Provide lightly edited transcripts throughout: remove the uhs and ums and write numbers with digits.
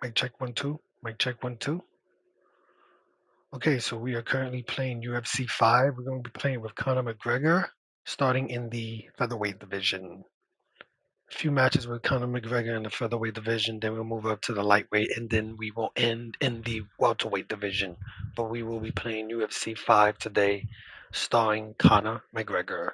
Mic check 1 2. Mic check 1 2. Okay, so we are currently playing UFC 5. We're going to be playing with Conor McGregor, starting in the featherweight division. A few matches with Conor McGregor in the featherweight division, then we'll move up to the lightweight, and then we will end in the welterweight division. But we will be playing UFC 5 today, starring Conor McGregor.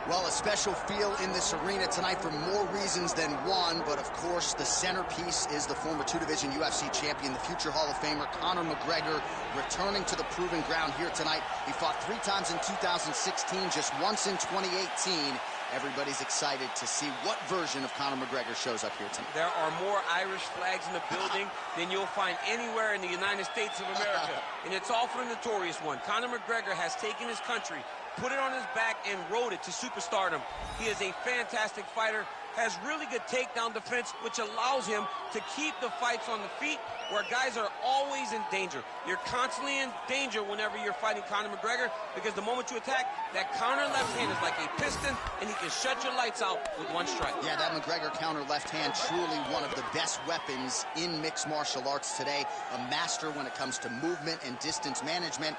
Well, a special feel in this arena tonight for more reasons than one, but of course the centerpiece is the former two-division UFC champion, the future Hall of Famer Conor McGregor, returning to the proving ground here tonight. He fought 3 times in 2016, just once in 2018. Everybody's excited to see what version of Conor McGregor shows up here tonight. There are more Irish flags in the building than you'll find anywhere in the United States of America. And it's all for the notorious one. Conor McGregor has taken his country put it on his back and rode it to superstardom. He is a fantastic fighter, has really good takedown defense, which allows him to keep the fights on the feet where guys are always in danger. You're constantly in danger whenever you're fighting Conor McGregor, because the moment you attack, that counter left hand is like a piston, and he can shut your lights out with one strike. Yeah, that McGregor counter left hand, truly one of the best weapons in mixed martial arts today. A master when it comes to movement and distance management,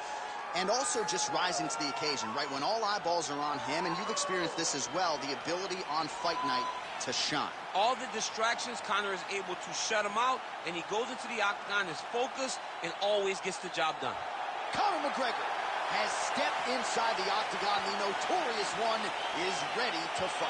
and also just rising to the occasion, right? When all eyeballs are on him, and you've experienced this as well, the ability on fight night to shine. All the distractions, Conor is able to shut him out, and he goes into the octagon, is focused, and always gets the job done. Conor McGregor has stepped inside the octagon. The notorious one is ready to fight.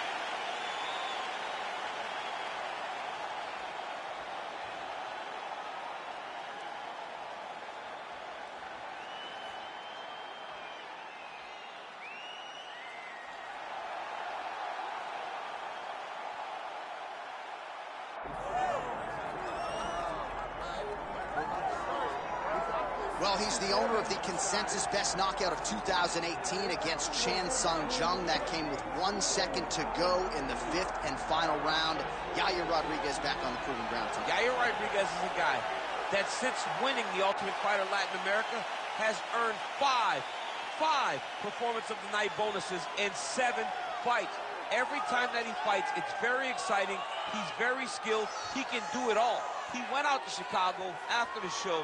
Well, he's the owner of the consensus best knockout of 2018 against Chan Sung Jung. That came with 1 second to go in the 5th and final round. Yair Rodriguez back on the proving ground tonight. Yair Rodriguez is a guy that since winning the Ultimate Fighter Latin America has earned five Performance of the Night bonuses and 7 fights. Every time that he fights, it's very exciting. He's very skilled. He can do it all. He went out to Chicago after the show,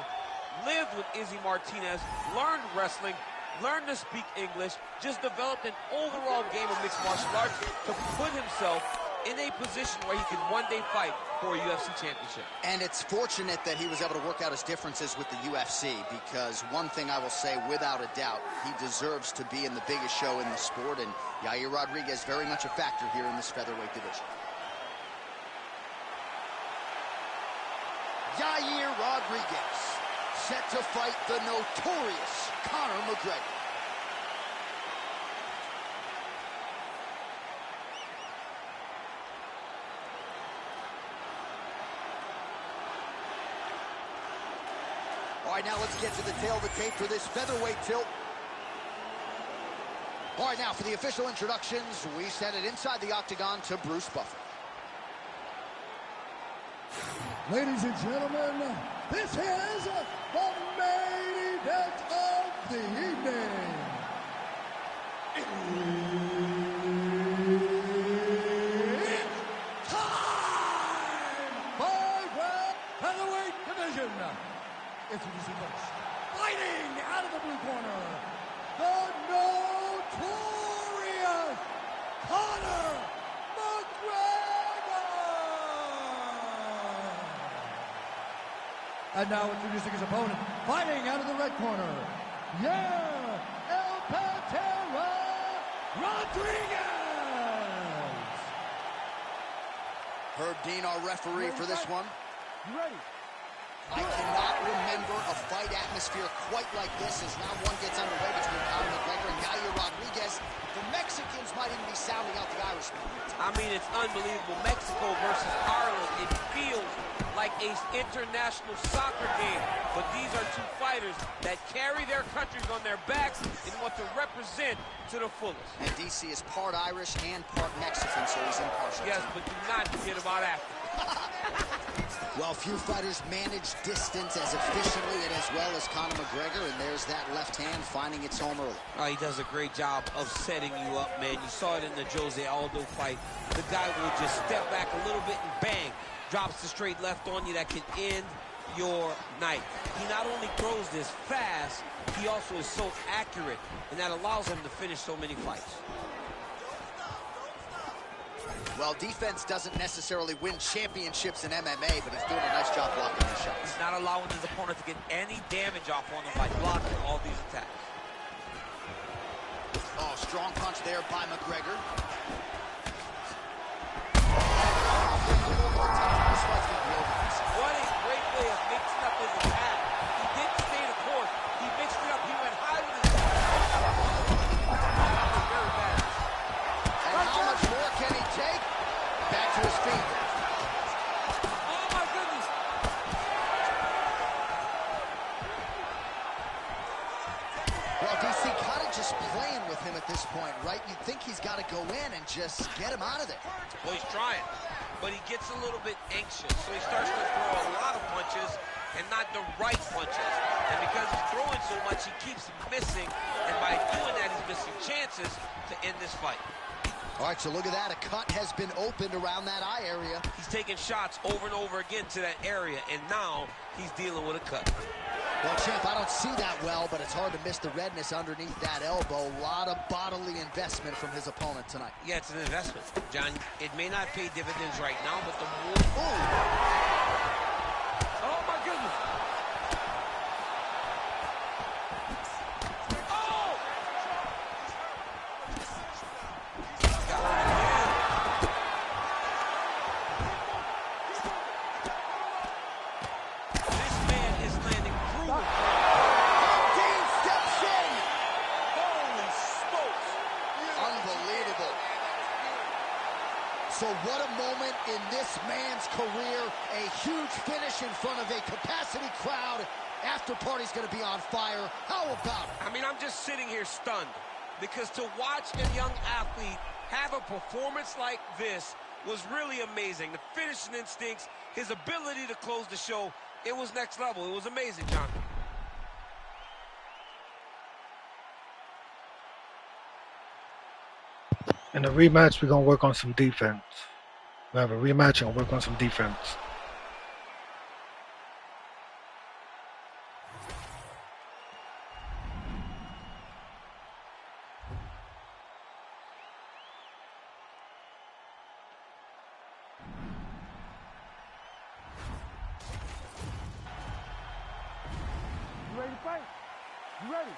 lived with Izzy Martinez, learned wrestling, learned to speak English, just developed an overall game of mixed martial arts to put himself in a position where he can one day fight for a UFC championship. And it's fortunate that he was able to work out his differences with the UFC, because one thing I will say without a doubt, he deserves to be in the biggest show in the sport, and Yair Rodriguez very much a factor here in this featherweight division. Yair Rodriguez, set to fight the notorious Conor McGregor. All right, now let's get to the tail of the tape for this featherweight tilt. All right, now for the official introductions, we send it inside the octagon to Bruce Buffer. Ladies and gentlemen, this is the main event of the evening. It's time! 5-round featherweight division. Introducing first, fighting out of the blue corner, the notorious Conor McGregor. And now introducing his opponent, fighting out of the red corner, yeah, El Pantera Rodriguez. Herb Dean, our referee for this one. You ready? I cannot remember a fight atmosphere quite like this as round one gets underway between Conor McGregor and Yair Rodriguez. The Mexicans might even be sounding out the Irishman. I mean, it's unbelievable. Mexico versus Ireland. It feels like an international soccer game. But these are two fighters that carry their countries on their backs and want to represent to the fullest. And DC is part Irish and part Mexican, so he's impartial. Yes, but do not forget about Africa. Well, few fighters manage distance as efficiently and as well as Conor McGregor, and there's that left hand finding its home early. Oh, he does a great job of setting you up, man. You saw it in the Jose Aldo fight. The guy will just step back a little bit and bang, drops the straight left on you that can end your night. He not only throws this fast, he also is so accurate, and that allows him to finish so many fights. Well, defense doesn't necessarily win championships in MMA, but he's doing a nice job blocking these shots. He's not allowing his opponent to get any damage off on him by blocking all these attacks. Oh, strong punch there by McGregor. What a great way of mixing up his attack. He didn't stay the course. He mixed it up. He went high with his very bad. And how much more can he take? Back to his feet. Oh, my goodness. Well, DC kind of just playing with him at this right? You'd think he's got to go in and just get him out of there. Well, he's trying, but he gets a little bit anxious, so he starts to throw a lot of punches and not the right punches. And because he's throwing so much, he keeps missing, and by doing that, he's missing chances to end this fight. All right, so look at that. A cut has been opened around that eye area. He's taking shots over and over again to that area, and now he's dealing with a cut. Well, champ, I don't see that well, but it's hard to miss the redness underneath that elbow. A lot of bodily investment from his opponent tonight. Yeah, it's an investment, John. It may not pay dividends right now, but the more... Oh, my goodness. So what a moment in this man's career. A huge finish in front of a capacity crowd. After party's going to be on fire. How about it? I mean, I'm just sitting here stunned because to watch a young athlete have a performance like this was really amazing. The finishing instincts, his ability to close the show, it was next level. It was amazing, John. In the rematch, we're going to work on some defense. We have a rematch and work on some defense. You ready to fight? You ready?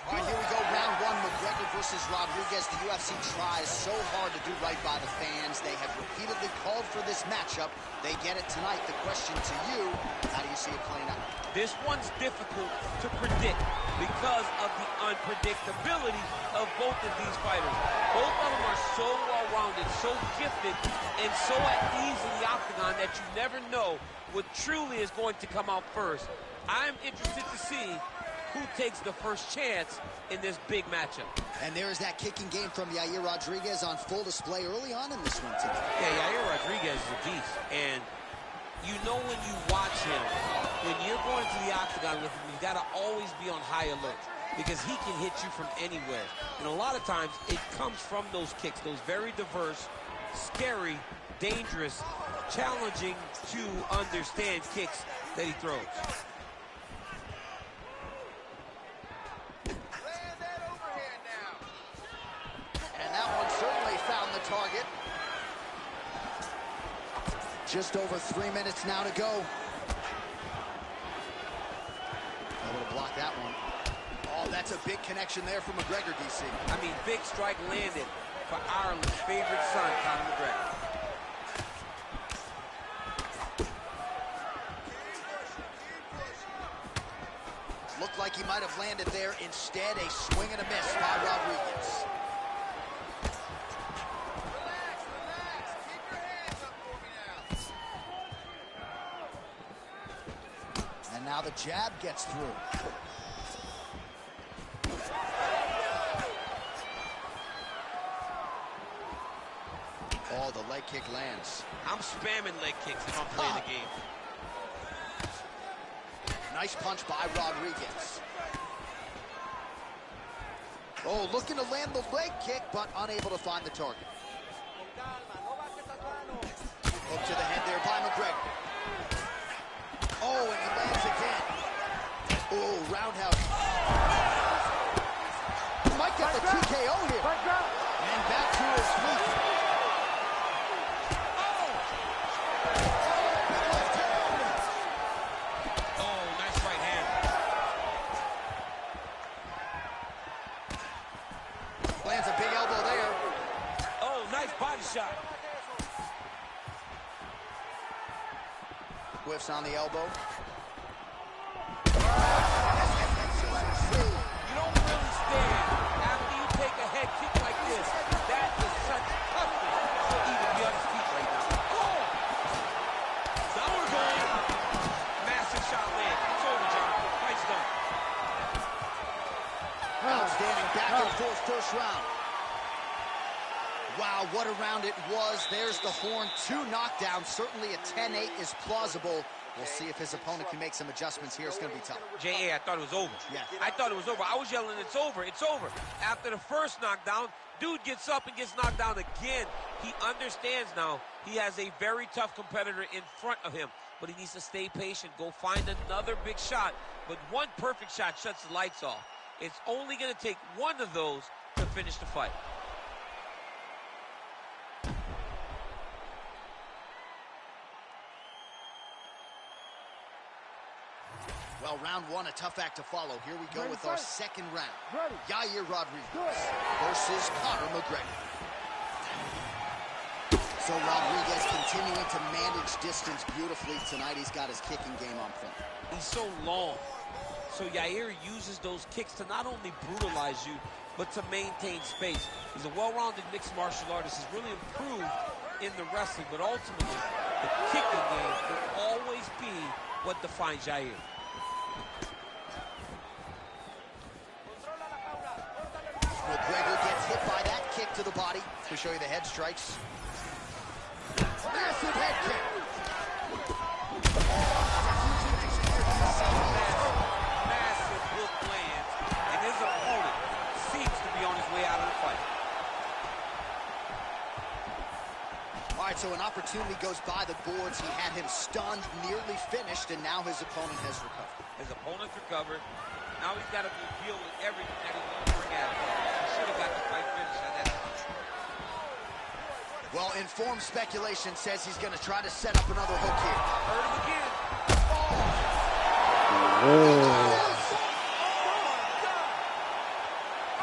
All right, here we go, round one, McGregor versus Rodriguez. The UFC tries so hard to do right by the fans. They have repeatedly called for this matchup. They get it tonight. The question to you, how do you see it playing out? This one's difficult to predict because of the unpredictability of both of these fighters. Both of them are so well-rounded, so gifted, and so at ease in the octagon that you never know what truly is going to come out first. I'm interested to see who takes the first chance in this big matchup. And there is that kicking game from Yair Rodriguez on full display early on in this one today. Yeah, Yair Rodriguez is a beast. And you know when you watch him, when you're going to the octagon with him, you got to always be on high alert because he can hit you from anywhere. And a lot of times it comes from those kicks, those very diverse, scary, dangerous, challenging to understand kicks that he throws. Target. Just over 3 minutes now to go. Able to block that one. Oh, that's a big connection there from McGregor, DC. I mean, big strike landed for Ireland's favorite son, Conor McGregor. Looked like he might have landed there. Instead, a swing and a miss by Rodriguez. Now the jab gets through. Oh, the leg kick lands. I'm spamming leg kicks if I'm playing the game. Nice punch by Rodriguez. Oh, looking to land the leg kick, but unable to find the target. Hook to the head there by McGregor. Oh, and he lands again. Oh, roundhouse. He might get the TKO here. And back to his feet. Oh, nice right hand. Lands a big elbow there. Oh, nice body shot. Whiffs on the elbow. You don't really stand after you take a head kick like this. That is such toughness to even be on his feet right now. Oh! Downward going. Massive shot land. It's over, John. Fight's done. Outstanding back and forth first round. Wow, what a round it was. There's the horn. 2 knockdowns. Certainly a 10-8 is plausible. We'll see if his opponent can make some adjustments here. It's going to be tough. J.A., I thought it was over. Yeah. I thought it was over. I was yelling, it's over, it's over. After the first knockdown, dude gets up and gets knocked down again. He understands now he has a very tough competitor in front of him, but he needs to stay patient, go find another big shot. But one perfect shot shuts the lights off. It's only going to take one of those to finish the fight. Well, round 1, a tough act to follow. Here we go with our second round. Yair Rodriguez versus Conor McGregor. So Rodriguez continuing to manage distance beautifully tonight. He's got his kicking game on point. He's so long. So Yair uses those kicks to not only brutalize you, but to maintain space. He's a well-rounded mixed martial artist. He's really improved in the wrestling, but ultimately, the kicking game will always be what defines Yair. McGregor gets hit by that kick to the body. To show you the head strikes. Massive head kick. Massive hook lands, and his opponent seems to be on his way out of the fight. All right, so an opportunity goes by the boards. He had him stunned, nearly finished, and now his opponent has recovered. His opponent's recovered. Now he's got to deal with everything that he's going to bring at him. He should have got the fight finished at that time. Well, informed speculation says he's going to try to set up another hook here. Heard him again.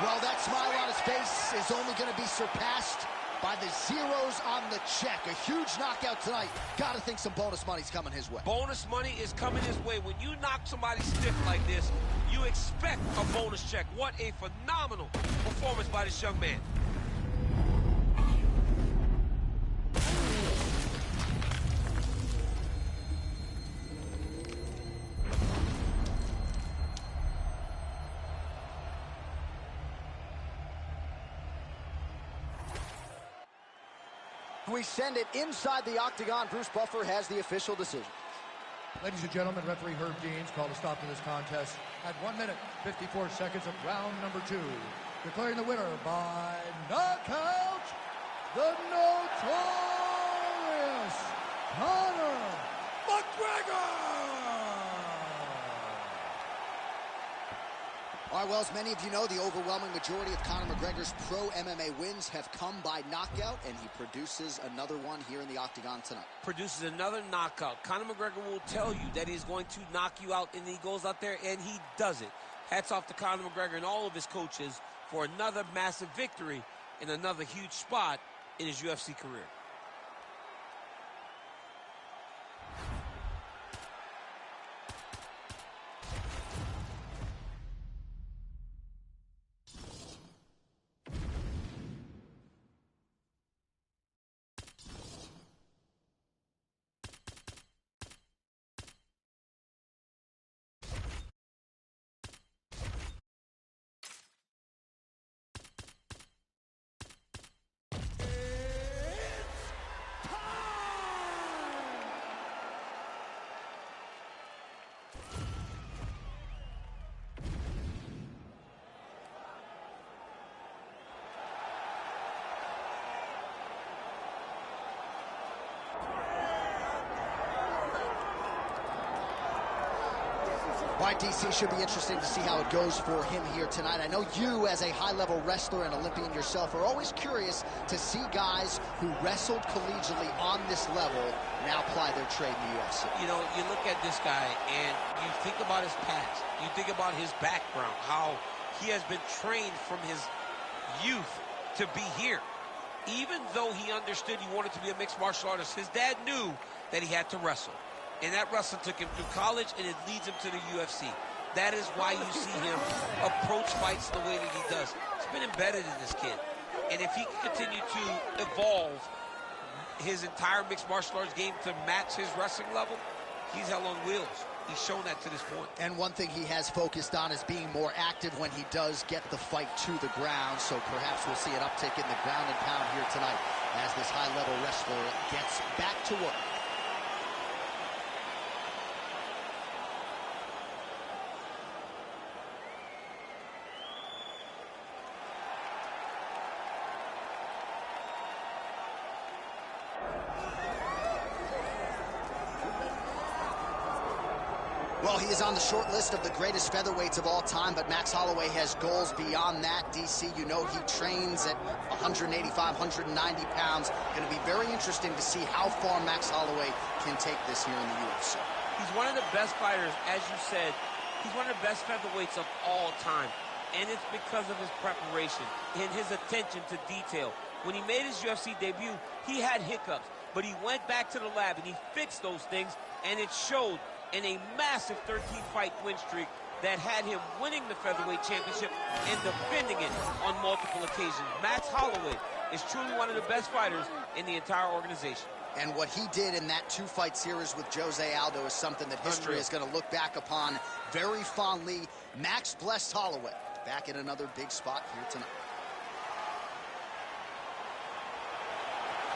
Well, that smile on his face is only going to be surpassed by the zeros on the check. A huge knockout tonight. Got to think some bonus money's coming his way. Bonus money is coming his way. When you knock somebody stiff like this, you expect a bonus check. What a phenomenal performance by this young man. We send it inside the octagon. Bruce Buffer has the official decision. Ladies and gentlemen, referee Herb Deans called a stop to this contest at 1 minute, 54 seconds of round number 2. Declaring the winner by knockout, the notorious Conor McGregor! All right, well, as many of you know, the overwhelming majority of Conor McGregor's pro MMA wins have come by knockout, and he produces another one here in the octagon tonight. Produces another knockout. Conor McGregor will tell you that he's going to knock you out, and he goes out there and he does it. Hats off to Conor McGregor and all of his coaches for another massive victory and another huge spot in his UFC career. All right, DC, should be interesting to see how it goes for him here tonight. I know you, as a high-level wrestler and Olympian yourself, are always curious to see guys who wrestled collegiately on this level now apply their trade in the UFC. You know, you look at this guy and you think about his past. You think about his background, how he has been trained from his youth to be here. Even though he understood he wanted to be a mixed martial artist, his dad knew that he had to wrestle. And that wrestling took him through college, and it leads him to the UFC. That is why you see him approach fights the way that he does. It's been embedded in this kid. And if he can continue to evolve his entire mixed martial arts game to match his wrestling level, he's hell on wheels. He's shown that to this point. And one thing he has focused on is being more active when he does get the fight to the ground. So perhaps we'll see an uptick in the ground and pound here tonight as this high-level wrestler gets back to work. Well, he is on the short list of the greatest featherweights of all time, but Max Holloway has goals beyond that. DC, you know he trains at 185, 190 pounds. Going to be very interesting to see how far Max Holloway can take this here in the UFC. He's one of the best fighters, as you said. He's one of the best featherweights of all time, and it's because of his preparation and his attention to detail. When he made his UFC debut, he had hiccups, but he went back to the lab and he fixed those things, and it showed in a massive 13-fight win streak that had him winning the featherweight championship and defending it on multiple occasions. Max Holloway is truly one of the best fighters in the entire organization. And what he did in that two-fight series with Jose Aldo is something that history is going to look back upon very fondly. Max blessed Holloway back in another big spot here tonight.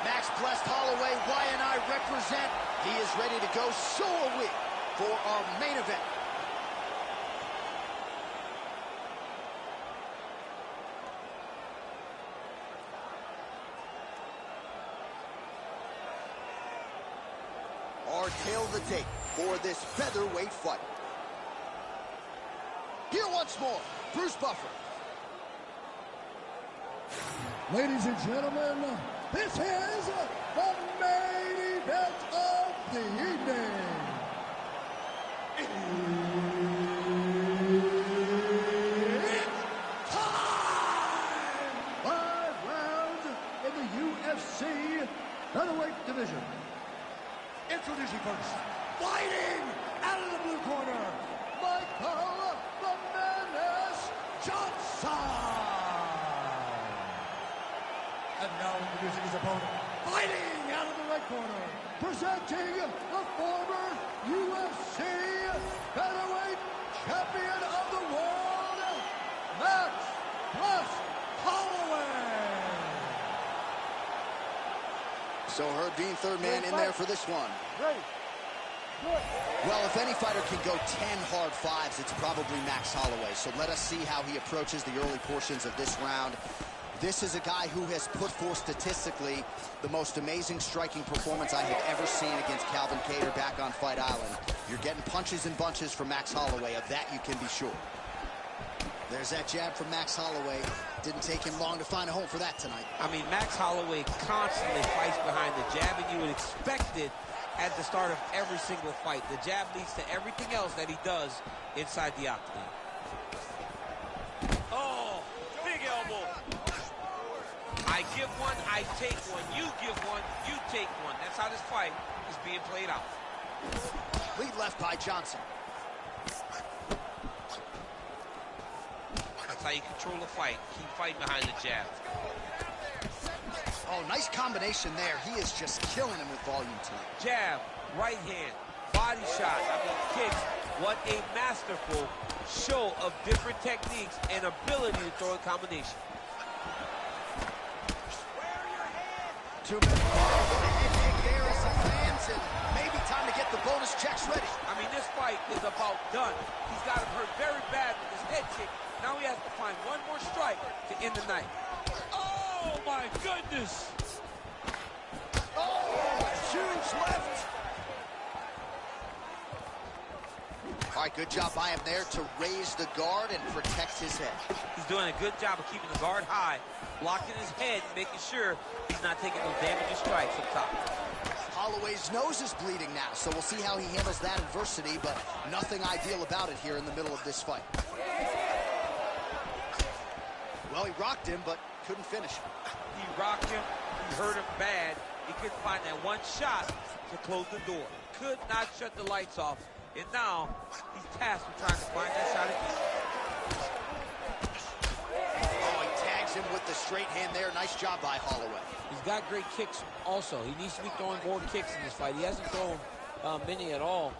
Max blessed Holloway. Y&I represent. He is ready to go. So are we for our main event. Our tale of the tape for this featherweight fight. Here once more, Bruce Buffer. Ladies and gentlemen, this is the main event of the evening. It's time! 5 rounds in the UFC featherweight division. Introducing first, fighting out of the blue corner, Michael the Menace Johnson. And now introducing his opponent, fighting out of the red corner, presenting the former UFC featherweight champion of the world, Max Holloway. So Herb Dean, third man in there for this one. Well, if any fighter can go 10 hard fives, it's probably Max Holloway. So let us see how he approaches the early portions of this round. This is a guy who has put forth statistically the most amazing striking performance I have ever seen against Calvin Kattar back on Fight Island. You're getting punches and bunches from Max Holloway. Of that you can be sure. There's that jab from Max Holloway. Didn't take him long to find a home for that tonight. I mean, Max Holloway constantly fights behind the jab, and you would expect it at the start of every single fight. The jab leads to everything else that he does inside the octagon. Oh, big elbow. I give one, I take one. You give one, you take one. That's how this fight is being played out. Lead left by Johnson. That's how you control the fight. Keep fighting behind the jab. Oh, nice combination there. He is just killing him with volume tonight. Jab, right hand, body shot, kicks. What a masterful show of different techniques and ability to throw in combination. 2 minutes. Head kick there as he lands, and maybe time to get the bonus checks ready. I mean, this fight is about done. He's got him hurt very bad with his head kick. Now he has to find one more strike to end the night. Oh, my goodness. Oh, huge left. All right, good job by him there to raise the guard and protect his head. He's doing a good job of keeping the guard high, blocking his head, making sure he's not taking those damaging strikes up top. Holloway's nose is bleeding now, so we'll see how he handles that adversity, but nothing ideal about it here in the middle of this fight. Well, he rocked him, but couldn't finish him. He rocked him, he hurt him bad. He couldn't find that one shot to close the door. Could not shut the lights off, and now he's tasked with trying to find that shot again. Oh, he tags him with the straight hand there. Nice job by Holloway. He's got great kicks also. He needs to be throwing more kicks in this fight. He hasn't thrown many at all.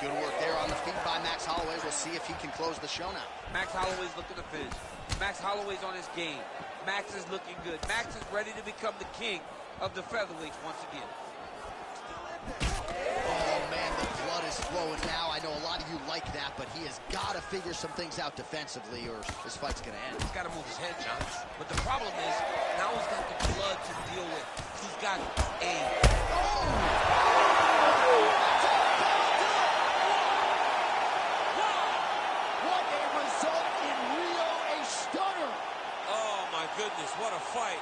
Good work there on the feet by Max Holloway. We'll see if he can close the show now. Max Holloway's looking to finish. Max Holloway's on his game. Max is looking good. Max is ready to become the king of the featherweights once again. Oh, man, the blood is flowing now. I know a lot of you like that, but he has got to figure some things out defensively or this fight's going to end. He's got to move his head, John. But the problem is, now he's got the blood to deal with. He's got a... What a result in Rio, a stunner. Oh, my goodness, what a fight.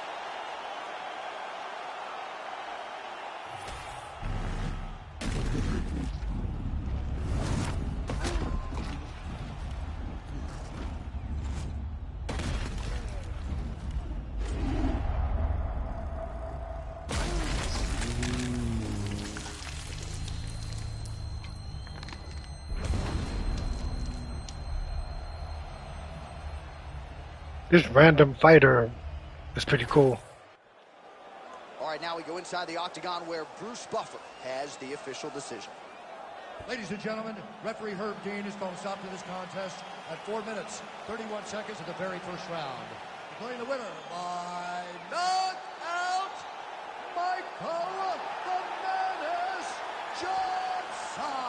This random fighter is pretty cool. All right, now we go inside the octagon where Bruce Buffer has the official decision. Ladies and gentlemen, referee Herb Dean has called a stop to this contest at 4 minutes, 31 seconds of the very first round. Declaring the winner by knockout, Michael the Menace Johnson.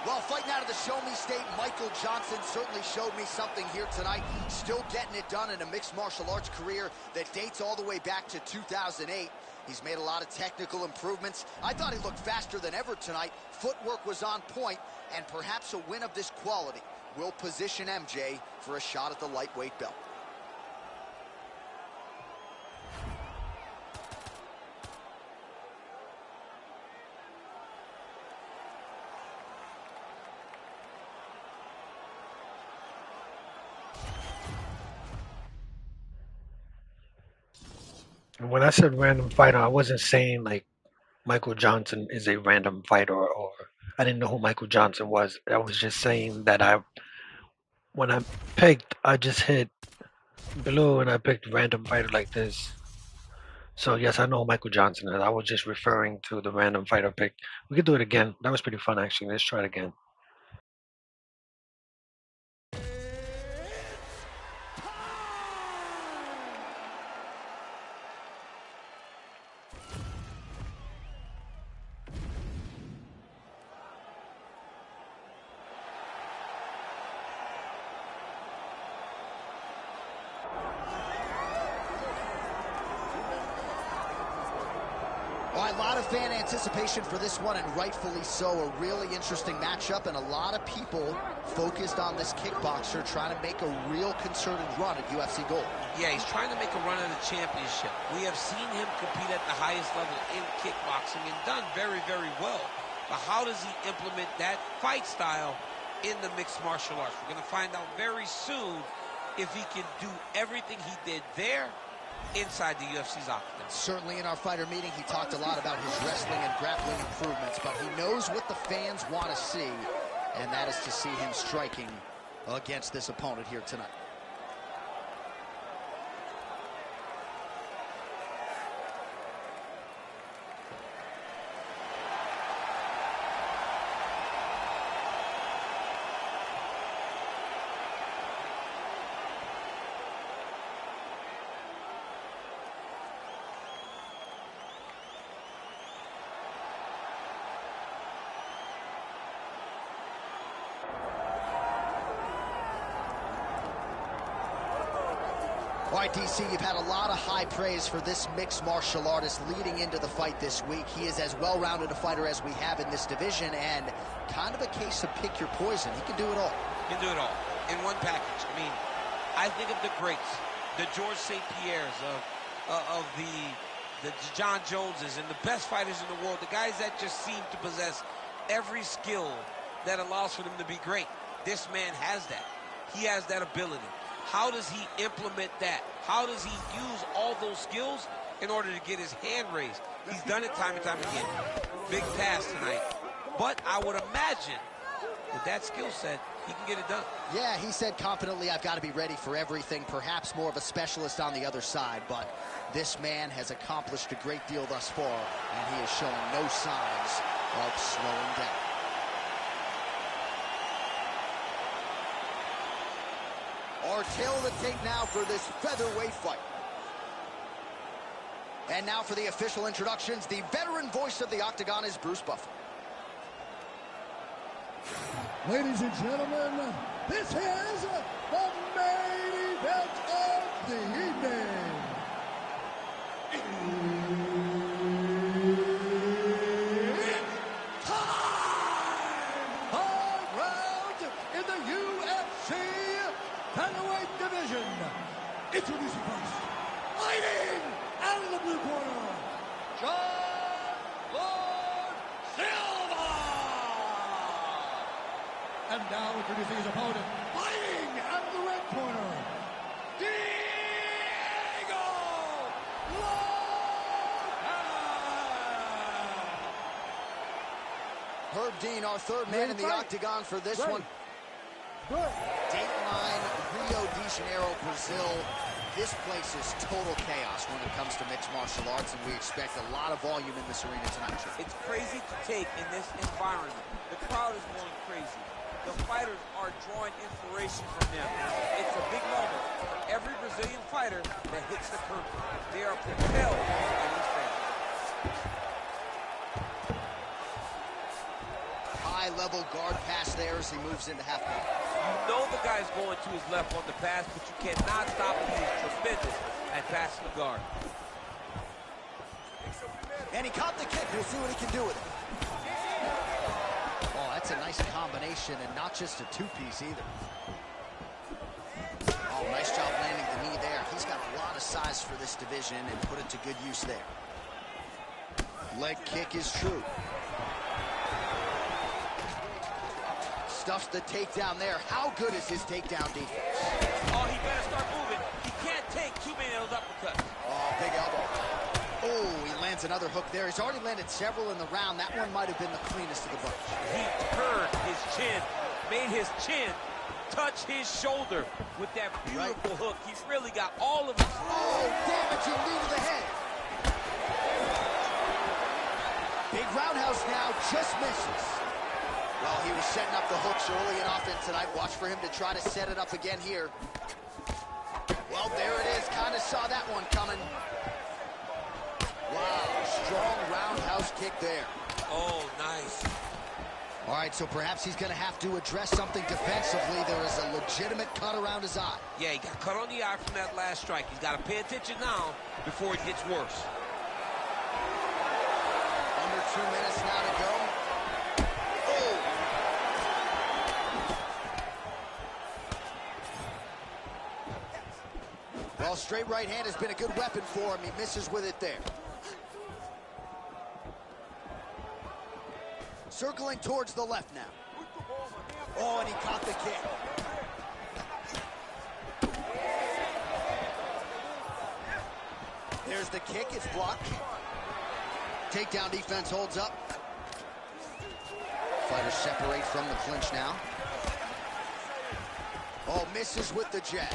Well, fighting out of the show-me state, Michael Johnson certainly showed me something here tonight. Still getting it done in a mixed martial arts career that dates all the way back to 2008. He's made a lot of technical improvements. I thought he looked faster than ever tonight. Footwork was on point, and perhaps a win of this quality will position MJ for a shot at the lightweight belt. And when I said random fighter, I wasn't saying like Michael Johnson is a random fighter or I didn't know who Michael Johnson was. I was just saying that when I picked, I just hit blue and I picked random fighter like this. So yes, I know who Michael Johnson is. I was just referring to the random fighter pick. We could do it again. That was pretty fun actually. Let's try it again. Well, a lot of fan anticipation for this one, and rightfully so. A really interesting matchup, and a lot of people focused on this kickboxer trying to make a real concerted run at UFC Gold. Yeah, he's trying to make a run at a championship. We have seen him compete at the highest level in kickboxing and done very, very well. But how does he implement that fight style in the mixed martial arts? We're going to find out very soon if he can do everything he did there inside the UFC's octagon. Certainly in our fighter meeting, he talked a lot about his wrestling and grappling improvements, but he knows what the fans want to see, and that is to see him striking against this opponent here tonight. All right, DC, you've had a lot of high praise for this mixed martial artist leading into the fight this week. He is as well-rounded a fighter as we have in this division, and kind of a case of pick your poison. He can do it all. He can do it all in one package. I mean, I think of the greats, the George St. Pierres of the John Joneses and the best fighters in the world, the guys that just seem to possess every skill that allows for them to be great. This man has that. He has that ability. How does he implement that? How does he use all those skills in order to get his hand raised? He's done it time and time again. Big pass tonight. But I would imagine With that skill set, he can get it done. Yeah, he said confidently, I've got to be ready for everything, perhaps more of a specialist on the other side, but this man has accomplished a great deal thus far, and he is showing no signs of slowing down. Our tail of the tape now for this featherweight fight. And now for the official introductions, the veteran voice of the Octagon is Bruce Buffer. Ladies and gentlemen, this is the main event of the evening. It's time! 5 rounds in the UFC featherweight division. Introducing first, fighting out of the blue corner, John Lord Silva. And now introducing his opponent, fighting out of the red corner, Diego Lopez. Herb Dean, our third man in the octagon for this one. Dateline, Rio de Janeiro, Brazil. This place is total chaos when it comes to mixed martial arts, and we expect a lot of volume in this arena tonight. It's crazy to take in this environment. The crowd is going crazy. The fighters are drawing inspiration from them. It's a big moment for every Brazilian fighter that hits the curtain. They are propelled by these fans. High-level guard pass there as he moves into half guard. You know the guy's going to his left on the pass, but you cannot stop him. He is tremendous at passing the guard. And he caught the kick. We'll see what he can do with it. Oh, that's a nice combination, and not just a two-piece either. Oh, nice job landing the knee there. He's got a lot of size for this division and put it to good use there. Leg kick is true. Stuffs the takedown there. How good is his takedown defense? Oh, he better start moving. He can't take too many of those uppercuts. Oh, big elbow. Oh, he lands another hook there. He's already landed several in the round. That one might have been the cleanest of the bunch. He turned his chin, made his chin touch his shoulder with that beautiful hook. He's really got all of his... Oh, damaging knee to the head. Big roundhouse now, just misses. Well, he was setting up the hooks early and often tonight. Watch for him to try to set it up again here. Well, there it is. Kind of saw that one coming. Wow, strong roundhouse kick there. Oh, nice. All right, so perhaps he's going to have to address something defensively. There is a legitimate cut around his eye. Yeah, he got cut on the eye from that last strike. He's got to pay attention now before it gets worse. Under 2 minutes now to go. Oh! Well, straight right hand has been a good weapon for him. He misses with it there. Circling towards the left now. Oh, and he caught the kick. There's the kick, it's blocked. Takedown defense holds up. Fighters separate from the clinch now. Oh, misses with the jab.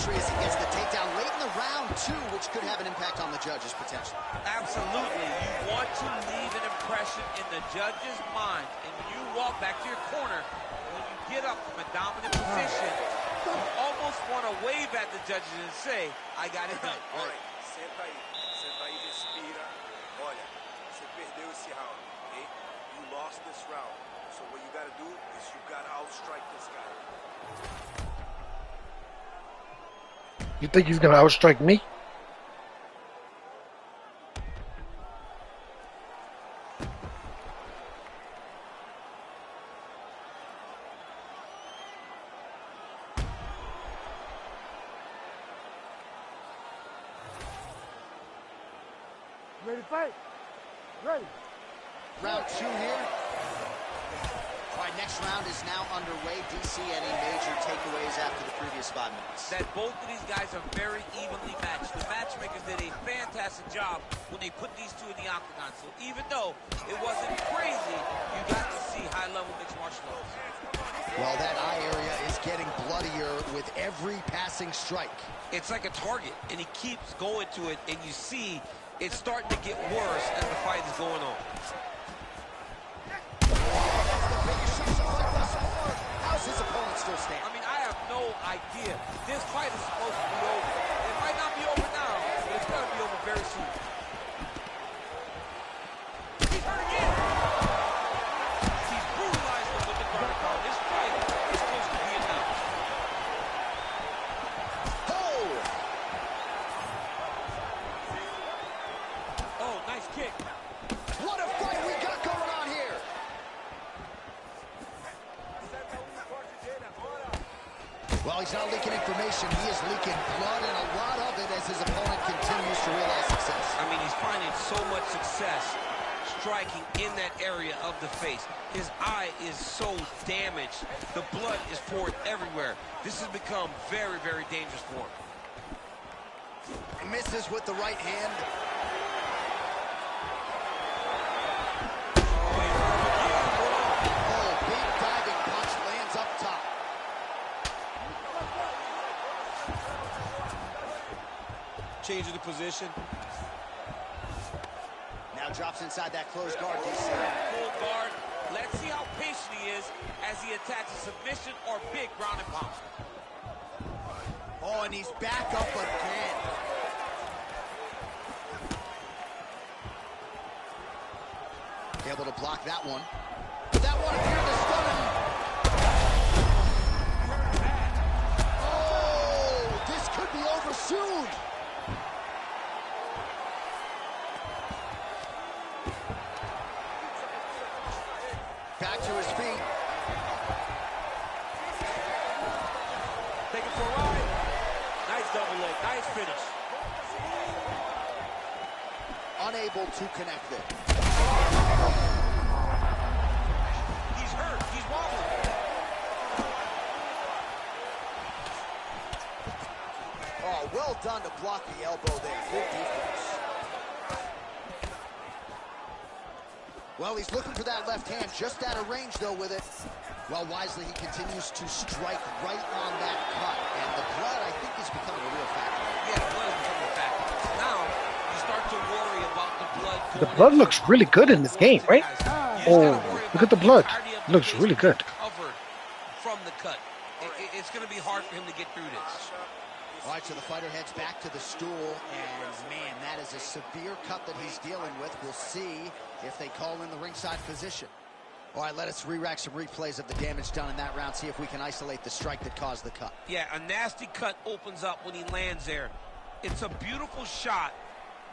As he gets the takedown late in the round, too, which could have an impact on the judges, potentially. Absolutely. You want to leave an impression in the judge's mind. And when you walk back to your corner, when you get up from a dominant position, you almost want to wave at the judges and say, I got it done. Right. Senta aí, respira. Olha, você perdeu esse round, okay? You lost this round. So what you got to do is you got to outstrike this guy. You think he's gonna outstrike me? Ready to fight? Ready. Round 2 here. All right, next round is now underway. DC, any major takeaways after the previous 5 minutes? That both of these guys are very evenly matched. The matchmakers did a fantastic job when they put these two in the octagon. So even though it wasn't crazy, you got to see high-level mixed martial arts. Well, that eye area is getting bloodier with every passing strike. It's like a target, and he keeps going to it, and you see it's starting to get worse as the fight is going on. How's his opponent still standing? I mean, I have no idea. This fight is supposed to be over. It might not be over now, but it's going to be over very soon. He's hurt again. He's brutalized him with the guard power. This fight is supposed to be announced. Oh, nice kick. What a fight we got going on here. Well, he's not leaking information. He is leaking blood, and a lot of it as his opponent continues to realize success. I mean, he's finding so much success striking in that area of the face. His eye is so damaged. The blood is poured everywhere. This has become very, very dangerous for him. He misses with the right hand. Oh, big diving punch lands up top. Changing the position. Now drops inside that closed guard, DC. Full guard. Let's see how patient he is as he attacks a submission or big ground and pound. Oh, and he's back up again. Able to block that one. That one appeared to stun him. Oh, this could be over soon. Back to his feet. Take it for a ride. Nice double leg. Nice finish. Unable to connect it. He's hurt. He's wobbling. Oh, well done to block the elbow there. Good defense. Well, he's looking for that left hand, just out of range, though, with it. Well, wisely, he continues to strike right on that cut. And the blood, I think, is becoming a real factor. Yeah, the blood is becoming a factor. Now, you start to worry about the blood. The blood looks really good in this game, right? Oh, look at the blood. It looks really good. Covered from the cut. It's going to be hard for him to get through this. All right, so the fighter heads back to the stool, and man, that is a severe cut that he's dealing with. We'll see if they call in the ringside physician. All right, let us re-rack some replays of the damage done in that round, see if we can isolate the strike that caused the cut. Yeah, a nasty cut opens up when he lands there. It's a beautiful shot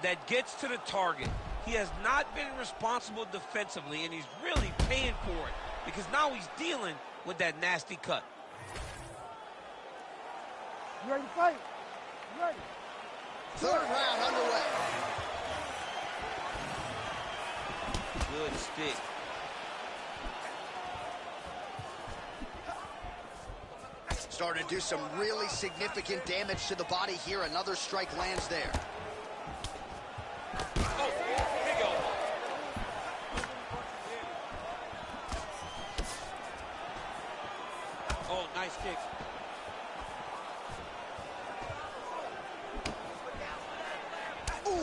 that gets to the target. He has not been responsible defensively, and he's really paying for it because now he's dealing with that nasty cut. You ready to fight? You ready? Third round underway. Good stick. Starting to do some really significant damage to the body here. Another strike lands there. Oh, big elbow. Oh, nice kick. Ooh. Oh,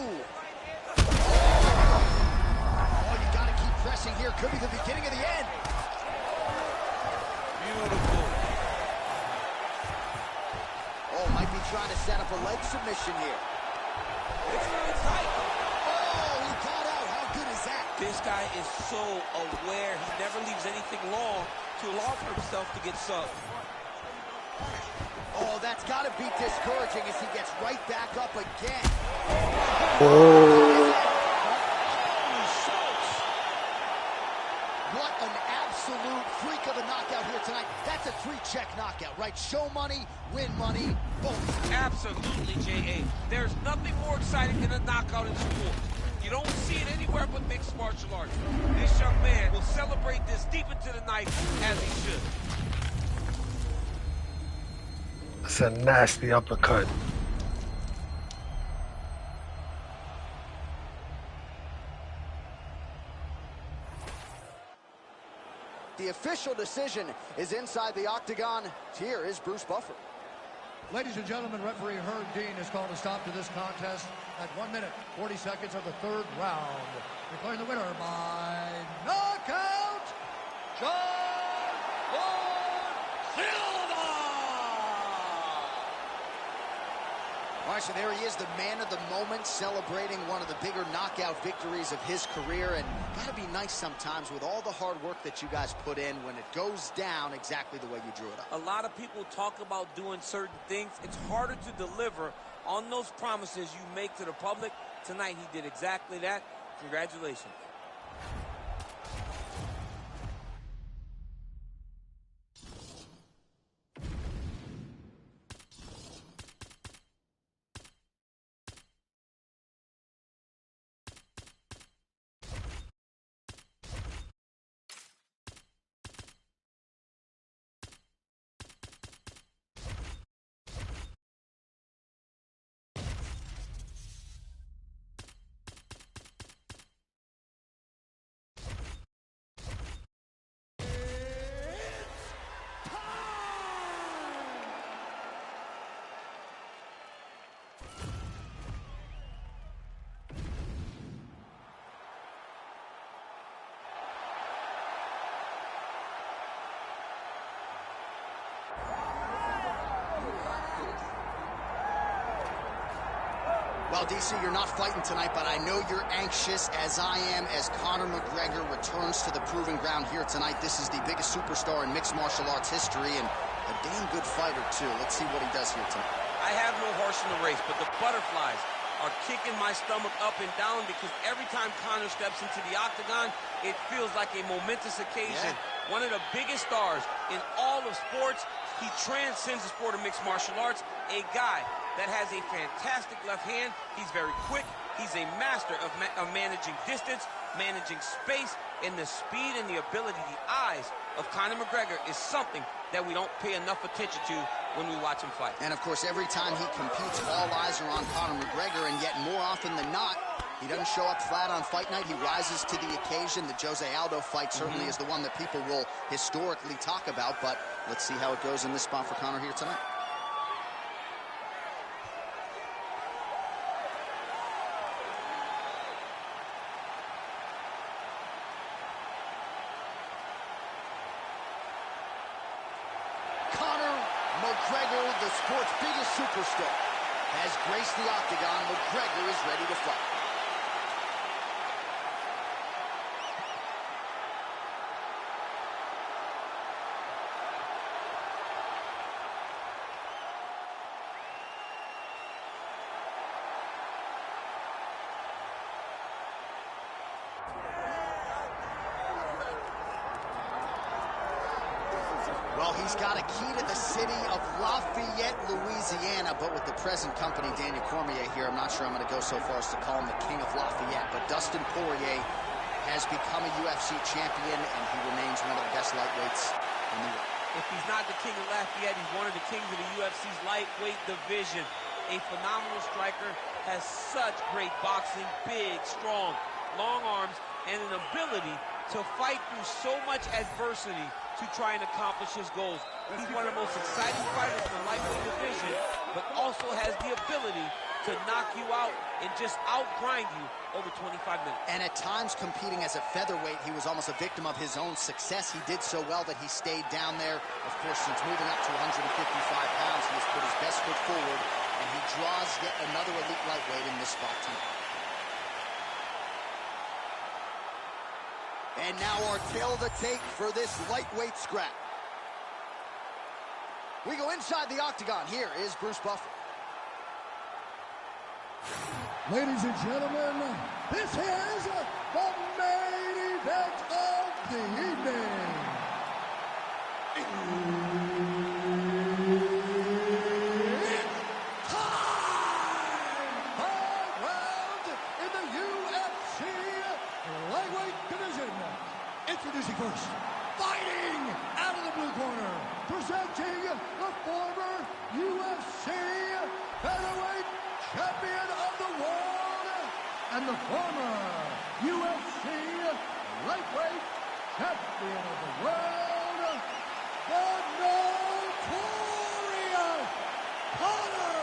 you got to keep pressing here. Could be the beginning of the end. Beautiful. Oh, might be trying to set up a leg submission here. It's really tight. Oh, he got out. How good is that? This guy is so aware. He never leaves anything long to allow for himself to get subbed. Oh, that's got to be discouraging as he gets right back up again. Oh. What an absolute freak of a knockout here tonight. That's a 3-check knockout, right? Show money, win money, boom. Absolutely, J.A. There's nothing more exciting than a knockout in sport. You don't see it anywhere but mixed martial arts. This young man will celebrate this deep into the night as he should. That's a nasty uppercut. The official decision is inside the octagon. Here is Bruce Buffer. Ladies and gentlemen, referee Herb Dean has called a stop to this contest at 1 minute, 40 seconds of the third round. Declaring the winner by knockout, John Silva! All right, so there he is, the man of the moment, celebrating one of the bigger knockout victories of his career. And gotta be nice sometimes with all the hard work that you guys put in when it goes down exactly the way you drew it up. A lot of people talk about doing certain things. It's harder to deliver on those promises you make to the public. Tonight, he did exactly that. Congratulations. Well, DC, you're not fighting tonight, but I know you're anxious, as I am, as Conor McGregor returns to the proving ground here tonight. This is the biggest superstar in mixed martial arts history, and a damn good fighter, too. Let's see what he does here tonight. I have no horse in the race, but the butterflies are kicking my stomach up and down because every time Conor steps into the octagon, it feels like a momentous occasion. Yeah. One of the biggest stars in all of sports. He transcends the sport of mixed martial arts. A guy that has a fantastic left hand. He's very quick. He's a master of managing distance, managing space, and the speed and the ability, the eyes of Conor McGregor is something that we don't pay enough attention to when we watch him fight. And of course, every time he competes, all eyes are on Conor McGregor, and yet more often than not, he doesn't show up flat on fight night. He rises to the occasion. The Jose Aldo fight certainly is the one that people will historically talk about, but let's see how it goes in this spot for Conor here tonight. Conor McGregor, the sport's biggest superstar, has graced the octagon. McGregor is ready to fight. Well, he's got a key to the city of Lafayette, Louisiana, but with the present company, Daniel Cormier here, I'm not sure I'm going to go so far as to call him the king of Lafayette, but Dustin Poirier has become a UFC champion, and he remains one of the best lightweights in the world. If he's not the king of Lafayette, he's one of the kings of the UFC's lightweight division. A phenomenal striker, has such great boxing, big, strong, long arms, and an ability to fight through so much adversity to try and accomplish his goals. He's one of the most exciting fighters in the lightweight division, but also has the ability to knock you out and just outgrind you over 25 minutes. And at times, competing as a featherweight, he was almost a victim of his own success. He did so well that he stayed down there. Of course, since moving up to 155 pounds, he has put his best foot forward, and he draws yet another elite lightweight in this spot tonight. And now our tail of the tape for this lightweight scrap. We go inside the octagon. Here is Bruce Buffer. Ladies and gentlemen, this is the main event of the evening. It's time! 5 rounds in the UFC and the former UFC lightweight champion of the world, the notorious Conor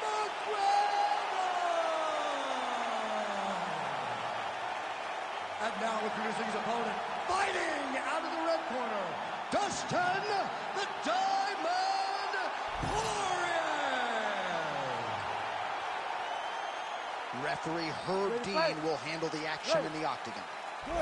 McGregor! And now introducing his opponent, fighting out of the red corner, Dustin the Diamond Poirier! Referee Herb Dean will handle the action in the octagon. All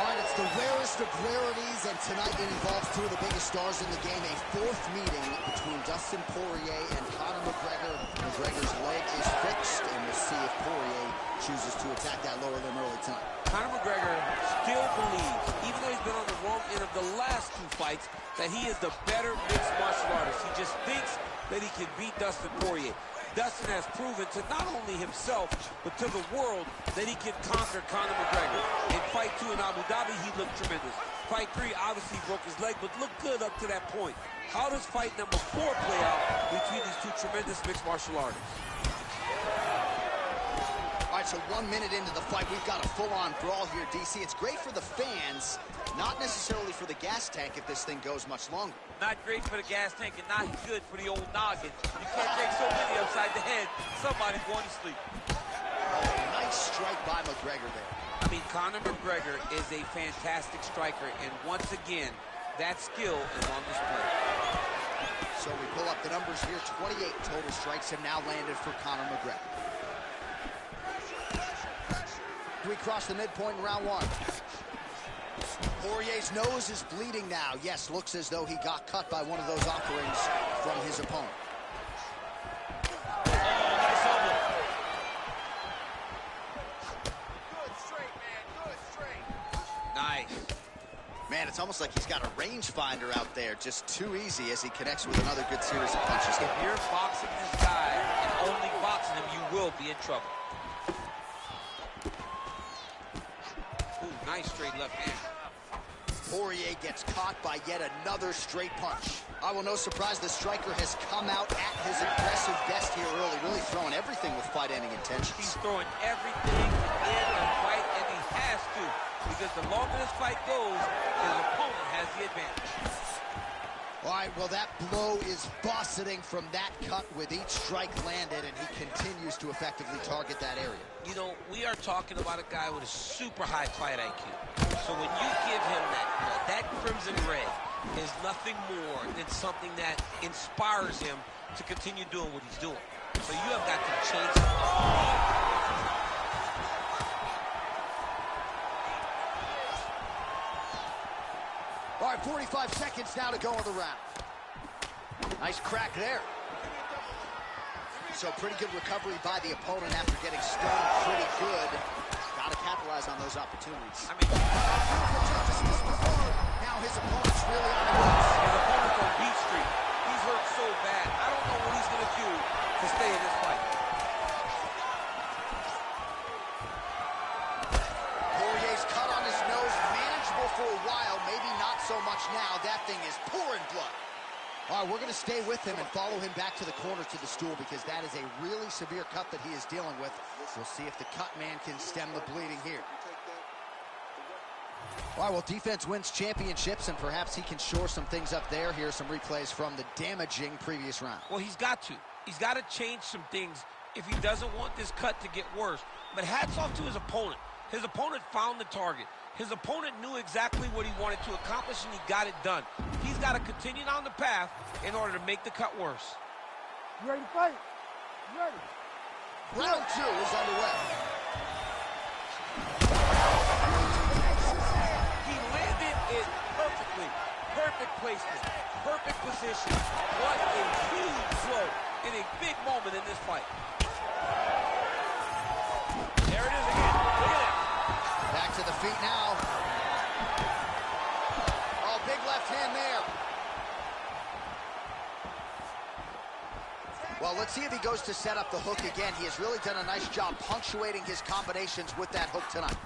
right, it's the rarest of rarities, and tonight it involves two of the biggest stars in the game. A fourth meeting between Dustin Poirier and Conor McGregor. McGregor's leg is fixed, and we'll see if Poirier chooses to attack that lower limb early tonight. Conor McGregor still believes, even though he's been on the wrong end of the last two fights, that he is the better mixed martial artist. He just thinks that he can beat Dustin Poirier. Dustin has proven to not only himself, but to the world that he can conquer Conor McGregor. In fight 2 in Abu Dhabi, he looked tremendous. Fight 3, obviously broke his leg, but looked good up to that point. How does fight number 4 play out between these two tremendous mixed martial artists? All right, so 1 minute into the fight, we've got a full-on brawl here, DC. It's great for the fans, not necessarily for the gas tank if this thing goes much longer. Not great for the gas tank and not good for the old noggin. You can't take so many upside the head. Somebody's going to sleep. Oh, nice strike by McGregor there. I mean, Conor McGregor is a fantastic striker, and once again, that skill is on display. So we pull up the numbers here. 28 total strikes have now landed for Conor McGregor. We cross the midpoint in round 1. Poirier's nose is bleeding now. Yes, looks as though he got cut by one of those offerings from his opponent. Oh, nice elbow. Good straight, man. Good straight. Nice. Man, it's almost like he's got a rangefinder out there. Just too easy as he connects with another good series of punches. If you're boxing this guy and only boxing him, you will be in trouble. Ooh, nice straight left hand. Poirier gets caught by yet another straight punch. No surprise the striker has come out at his aggressive best here early, really throwing everything with fight-ending intentions. He's throwing everything in the fight, and he has to, because the longer this fight goes, his opponent has the advantage. All right, well, that blow is buffeting from that cut with each strike landed, and he continues to effectively target that area. You know, we are talking about a guy with a super high fight IQ. So when you give him that crimson red is nothing more than something that inspires him to continue doing what he's doing. So you have got to change it. All right, 45 seconds now to go in the round. Nice crack there. So pretty good recovery by the opponent after getting stung pretty good. Got to capitalize on those opportunities. I mean, now his opponent's really on the ropes. his opponent's on beat street. He's hurt so bad. I don't know what he's going to do to stay in this fight. Poirier's cut on his nose, manageable for a while, maybe not so much now. That thing is pouring blood. All right, we're going to stay with him and follow him back to the corner to the stool because that is a really severe cut that he is dealing with. We'll see if the cut man can stem the bleeding here. All right, well, defense wins championships, and perhaps he can shore some things up there. Here are some replays from the damaging previous round. Well, he's got to. He's got to change some things if he doesn't want this cut to get worse. But hats off to his opponent. His opponent found the target. His opponent knew exactly what he wanted to accomplish, and he got it done. He's got to continue down the path in order to make the cut worse. You ready to fight? You ready? Round 2 is underway. He landed it perfectly. Perfect placement. Perfect position. What a huge blow in a big moment in this fight. There it is again. Look at that. Back to the feet now. Oh, big left hand there. Well, let's see if he goes to set up the hook again. He has really done a nice job punctuating his combinations with that hook tonight.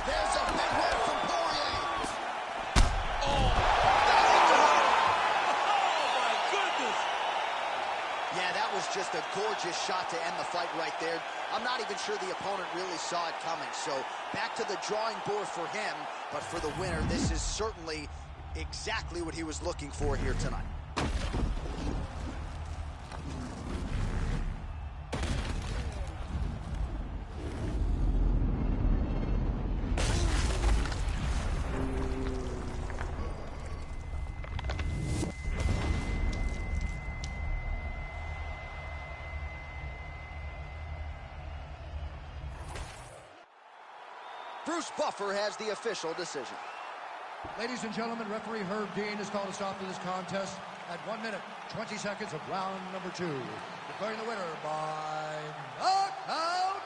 There's a big one from Poirier. shot to end the fight right there. I'm not even sure the opponent really saw it coming. So back to the drawing board for him. But for the winner, this is certainly exactly what he was looking for here tonight. Bruce Buffer has the official decision. Ladies and gentlemen, referee Herb Dean has called a stop to this contest at 1 minute, 20 seconds of round number 2. Declaring the winner by knockout,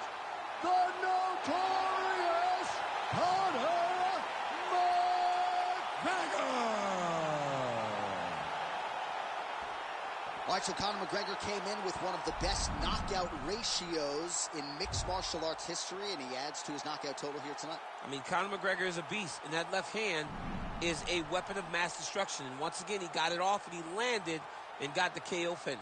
the notorious Conor McGregor. All right, so Conor McGregor came in with one of the best knockout ratios in mixed martial arts history, and he adds to his knockout total here tonight. I mean, Conor McGregor is a beast, and that left hand is a weapon of mass destruction. And once again, he got it off, and he landed and got the KO finish.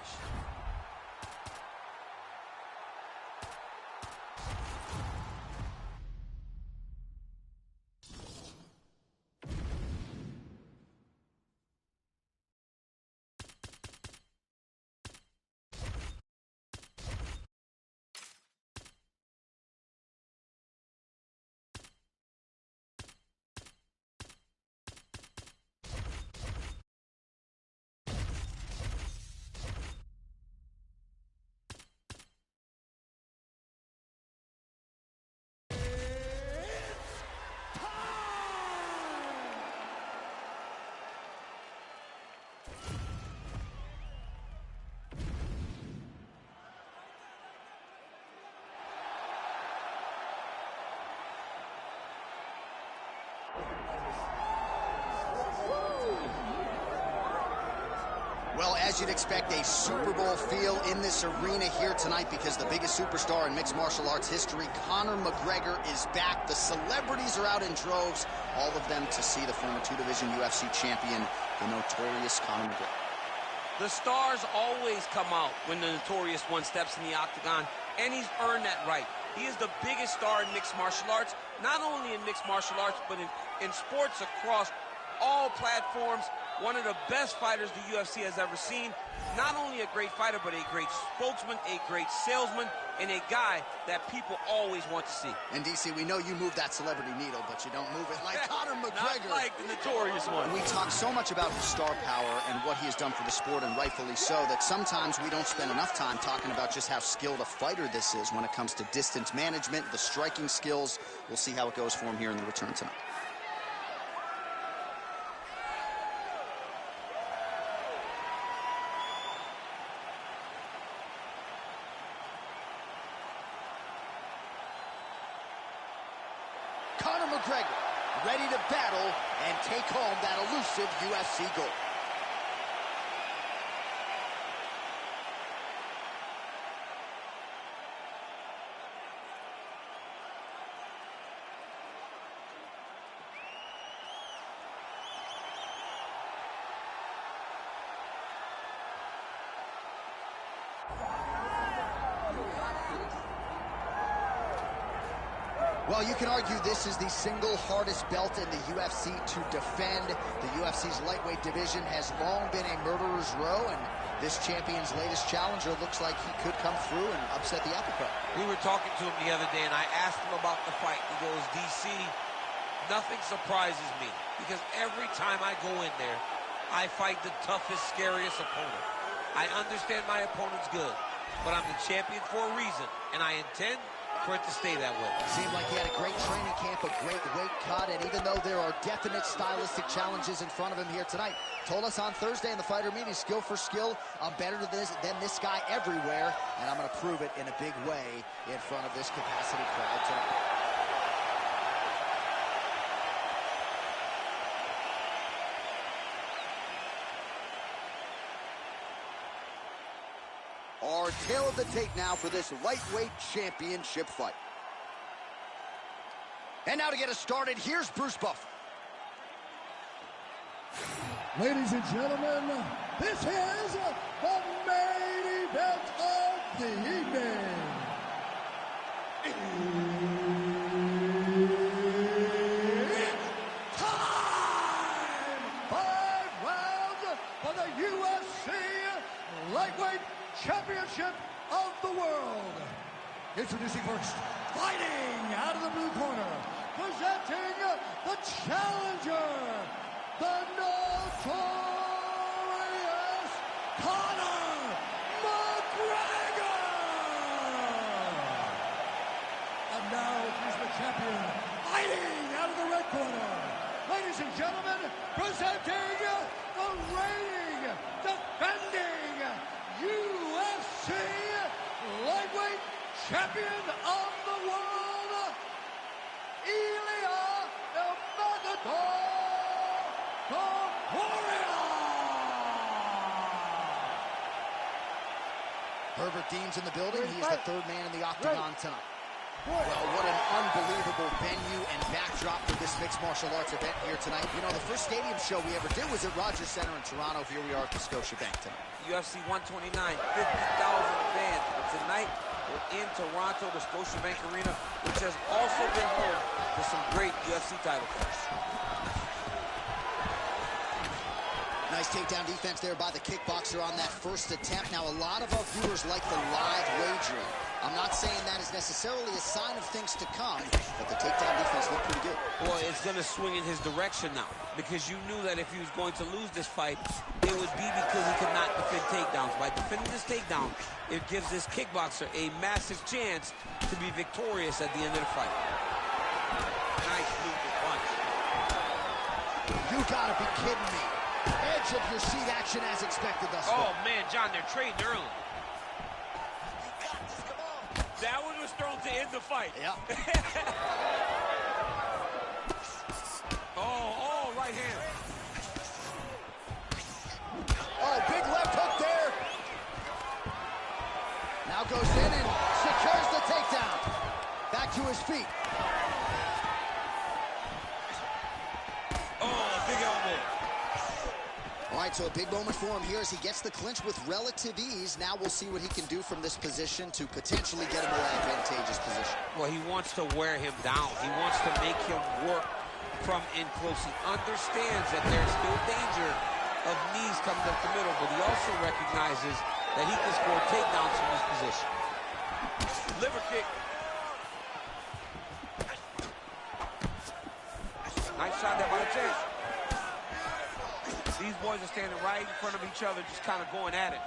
Well, as you'd expect, a Super Bowl feel in this arena here tonight because the biggest superstar in mixed martial arts history, Conor McGregor, is back. The celebrities are out in droves, all of them to see the former two-division UFC champion, the notorious Conor McGregor. The stars always come out when the notorious one steps in the octagon, and he's earned that right. He is the biggest star in mixed martial arts, not only in mixed martial arts, but in sports across all platforms. One of the best fighters the UFC has ever seen. Not only a great fighter, but a great spokesman, a great salesman, and a guy that people always want to see. And DC, we know you move that celebrity needle, but you don't move it like Conor McGregor. Not like the notorious one. We talk so much about his star power and what he has done for the sport, and rightfully so, that sometimes we don't spend enough time talking about just how skilled a fighter this is when it comes to distance management, the striking skills. We'll see how it goes for him here in the return tonight. Conor McGregor, ready to battle and take home that elusive UFC gold. Well, you can argue this is the single hardest belt in the UFC to defend. The UFC's lightweight division has long been a murderer's row, and this champion's latest challenger looks like he could come through and upset the apple cart. We were talking to him the other day, and I asked him about the fight. He goes, DC, nothing surprises me, because every time I go in there, I fight the toughest, scariest opponent. I understand my opponent's good, but I'm the champion for a reason, and I intend for it to stay that way. Seemed like he had a great training camp, a great weight cut, and even though there are definite stylistic challenges in front of him here tonight, told us on Thursday in the fighter meeting, skill for skill, I'm better than this guy everywhere, and I'm going to prove it in a big way in front of this capacity crowd tonight. Our tail of the tape now for this lightweight championship fight. And now to get us started, here's Bruce Buffer. Ladies and gentlemen, this is the main event of the evening. It's time! 5 rounds for the UFC Lightweight Championship of the World. Introducing first, fighting out of the blue corner, presenting the challenger, the notorious Conor McGregor! And now he's the champion, fighting out of the red corner. Ladies and gentlemen, presenting the reigning, defending UFC Lightweight Champion of the World, Ilya Topuria! Herbert Dean's in the building. He is the third man in the octagon tonight. Well, what an unbelievable venue and backdrop for this mixed martial arts event here tonight. You know, the first stadium show we ever did was at Rogers Center in Toronto. Here we are at the Scotiabank tonight. UFC 129, 50,000 fans. But tonight, we're in Toronto, the Scotiabank Arena, which has also been home to some great UFC title fights. Nice takedown defense there by the kickboxer on that first attempt. Now, a lot of our viewers like the live wagering. I'm not saying that is necessarily a sign of things to come, but the takedown defense looked pretty good. Well, it's going to swing in his direction now, because you knew that if he was going to lose this fight, it would be because he could not defend takedowns. By defending this takedown, it gives this kickboxer a massive chance to be victorious at the end of the fight. Nice movement punch. You gotta be kidding me. Edge of your seat action as expected thus far. Oh, man, John, they're trading early. That one was thrown to end the fight. Yeah. Oh, right hand. Oh, big left hook there. Now goes in and secures the takedown. Back to his feet. Oh, big elbow. All right, so a big moment for him here as he gets the clinch with relative ease. Now we'll see what he can do from this position to potentially get a more advantageous position. Well, he wants to wear him down. He wants to make him work from in close. He understands that there's still danger of knees coming up the middle, but he also recognizes that he can score takedowns from this position. Liver kick. Nice shot there by the chest. These boys are standing right in front of each other, just kind of going at it.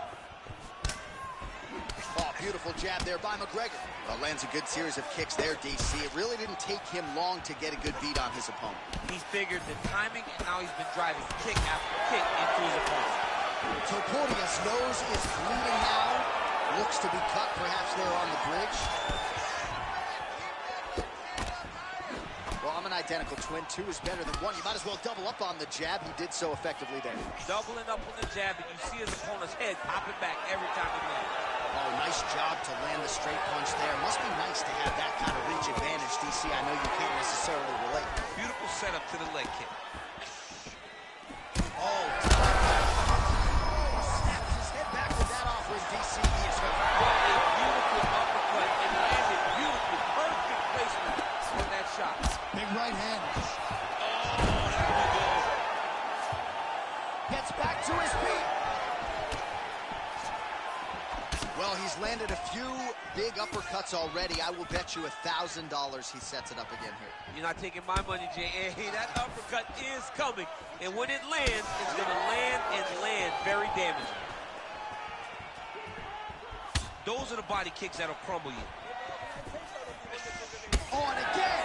Oh, beautiful jab there by McGregor. Well, lands a good series of kicks there, DC. It really didn't take him long to get a good beat on his opponent. He figured the timing, and now he's been driving kick after kick into his opponent. Topuria's nose is bleeding now. Looks to be cut, perhaps there on the bridge. Well, I'm an identical twin. 2 is better than 1. You might as well double up on the jab. He did so effectively there. Doubling up on the jab, and you see his opponent's head popping back every time he lands. Oh, nice job to land the straight punch there. Must be nice to have that kind of reach advantage, DC. I know you can't necessarily relate. Beautiful setup to the leg kick. Oh, snaps his head back with that offering, DC. He is hurt. What a beautiful uppercut, and landed beautifully. Perfect placement on that shot. Big right hand. Oh, that was good. Gets back to his feet. Well, he's landed a few big uppercuts already. I will bet you $1,000 he sets it up again here. You're not taking my money, Jay. Hey, that uppercut is coming. And when it lands, it's going to land and land very damaging. Those are the body kicks that'll crumble you. Oh, and again.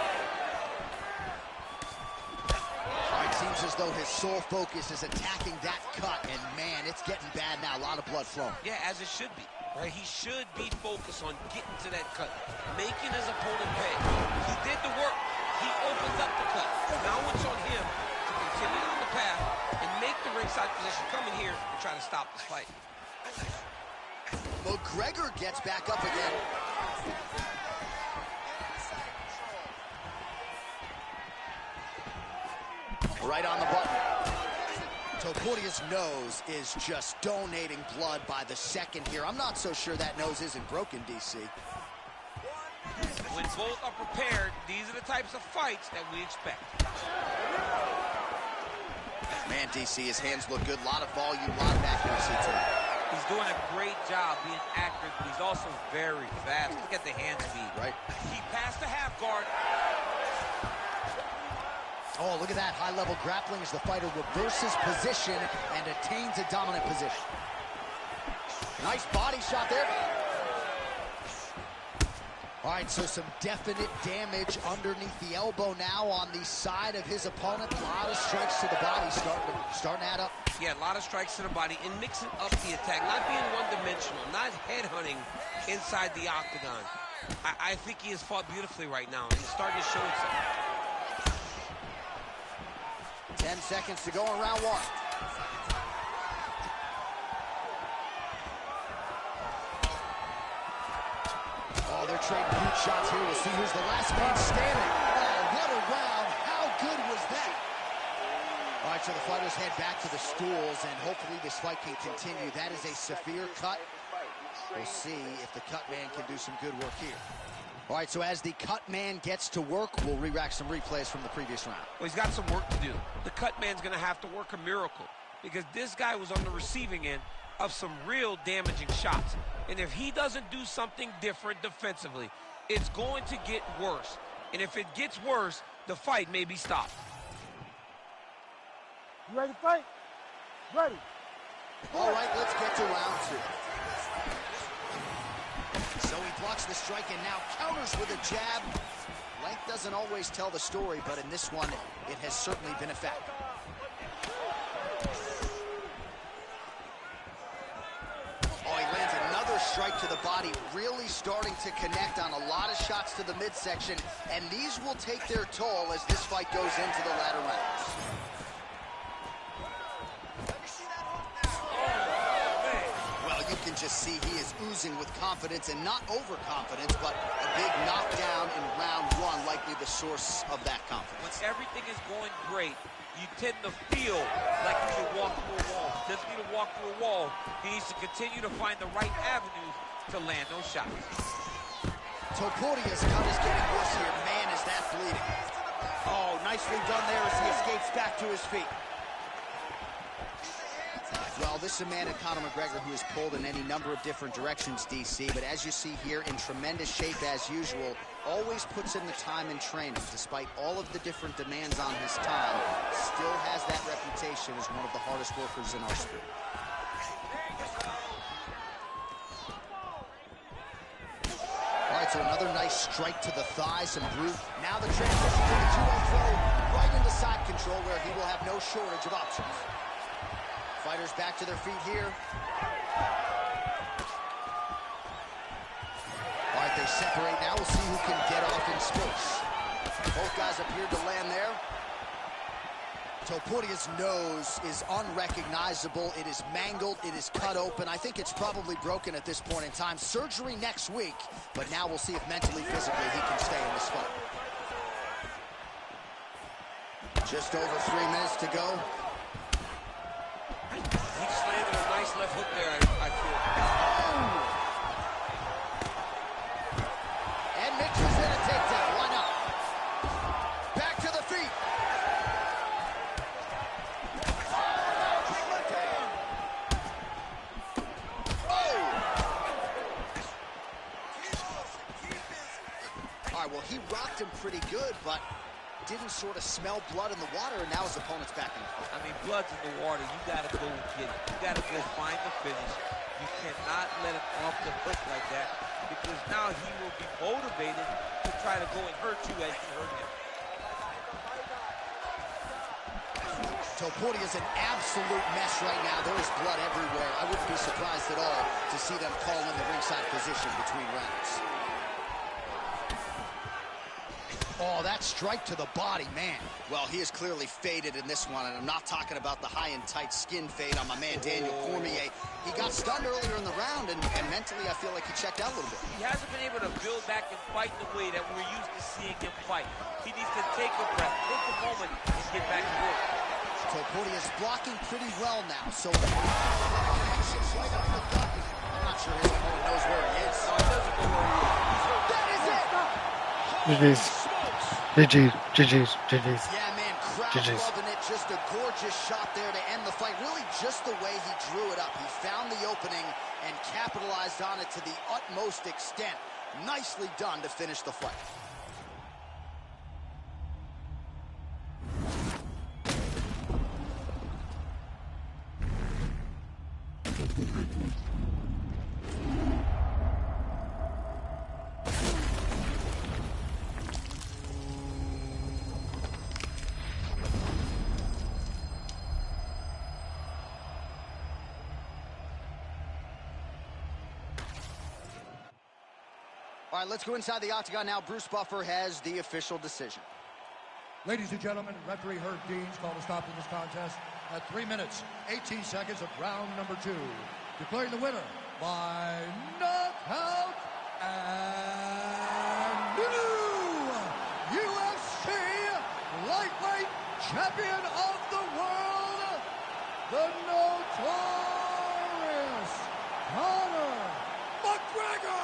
It seems as though his sole focus is attacking that cut. And, man, it's getting bad now. A lot of blood flowing. Yeah, as it should be. Right? He should be focused on getting to that cut, making his opponent pay. He did the work. He opens up the cut. Now it's on him to continue on the path and make the ringside position, come in here and try to stop this fight. McGregor gets back up again. Right on the button. Topuria's nose is just donating blood by the second here. I'm not so sure that nose isn't broken, DC. When both are prepared, these are the types of fights that we expect. Man, DC, his hands look good. A lot of volume, a lot of accuracy to him. He's doing a great job being accurate, but he's also very fast. Look at the hand speed. Right. He passed the half guard. Oh, look at that high-level grappling as the fighter reverses position and attains a dominant position. Nice body shot there. All right, so some definite damage underneath the elbow now on the side of his opponent. A lot of strikes to the body starting to add up. Yeah, a lot of strikes to the body and mixing up the attack, not being one-dimensional, not headhunting inside the octagon. I think he has fought beautifully right now, and he's starting to show himself. 10 seconds to go in round one. Oh, they're trading huge shots here. We'll see who's the last man standing. Oh, what a round. How good was that? All right, so the fighters head back to the stools, and hopefully this fight can continue. That is a severe cut. We'll see if the cut man can do some good work here. All right, so as the cut man gets to work, we'll re-rack some replays from the previous round. Well, he's got some work to do. The cut man's going to have to work a miracle because this guy was on the receiving end of some real damaging shots. And if he doesn't do something different defensively, it's going to get worse. And if it gets worse, the fight may be stopped. You ready to fight? Ready. All right, let's get to round two. So he blocks the strike and now counters with a jab. Length doesn't always tell the story, but in this one, it has certainly been effective. Oh, he lands another strike to the body, really starting to connect on a lot of shots to the midsection, and these will take their toll as this fight goes into the latter rounds. You can just see he is oozing with confidence, and not overconfidence, but a big knockdown in round one, likely the source of that confidence. When everything is going great, you tend to feel like you should walk through a wall. He doesn't need to walk through a wall. He needs to continue to find the right avenues to land those shots. Topuria's cut is getting worse here. Man, is that bleeding. Oh, nicely done there as he escapes back to his feet. Well, this is a man at Conor McGregor who has pulled in any number of different directions, DC, but as you see here, in tremendous shape as usual, always puts in the time in training. Despite all of the different demands on his time, still has that reputation as one of the hardest workers in our sport. All right, so another nice strike to the thigh, some brute. Now the transition to the 2-0 throw right into side control, where he will have no shortage of options. Fighters back to their feet here. All right, they separate now. We'll see who can get off in space. Both guys appeared to land there. Topuria's nose is unrecognizable. It is mangled. It is cut open. I think it's probably broken at this point in time. Surgery next week, but now we'll see if mentally, physically, he can stay in this fight. Just over 3 minutes to go. He just landed a nice left hook there, I feel. And mixes in a takedown. Why not? Back to the feet. Oh! All right, well, he rocked him pretty good, but didn't sort of smell blood in the water, and now his opponent's back in the fight. I mean, blood's in the water. You got to go get it. You got to go find the finish. You cannot let it off the hook like that, because now he will be motivated to try to go and hurt you as you hurt him. Topuria's an absolute mess right now. There is blood everywhere. I wouldn't be surprised at all to see them call in the ringside position between rounds. Oh, that strike to the body, man. Well, he is clearly faded in this one, and I'm not talking about the high and tight skin fade on my man Daniel Cormier. He got stunned earlier in the round, and mentally I feel like he checked out a little bit. He hasn't been able to build back and fight the way that we're used to seeing him fight. He needs to take a breath, take a moment, and get back to work. So Cody is blocking pretty well now. So connection right up the gut. I'm not sure his opponent knows where he is. No, he doesn't know where he is. That is it. GG's. GG's. GG's. GG's. Yeah, man, crowd's GG's. loving it. Just a gorgeous shot there to end the fight. Really just the way he drew it up. He found the opening and capitalized on it to the utmost extent. Nicely done to finish the fight. All right, let's go inside the octagon now. Bruce Buffer has the official decision. Ladies and gentlemen, referee Herb Dean's called a stop to this contest at 3 minutes, 18 seconds of round number 2. Declaring the winner by knockout and new UFC lightweight champion of the world, the notorious Conor McGregor!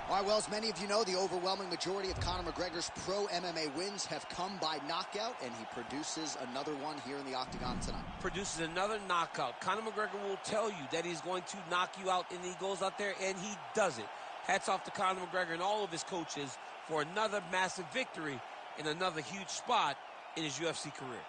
All right, well, as many of you know, the overwhelming majority of Conor McGregor's pro MMA wins have come by knockout, and he produces another one here in the octagon tonight. Produces another knockout. Conor McGregor will tell you that he's going to knock you out, and he goes out there and he does it. Hats off to Conor McGregor and all of his coaches for another massive victory in another huge spot in his UFC career.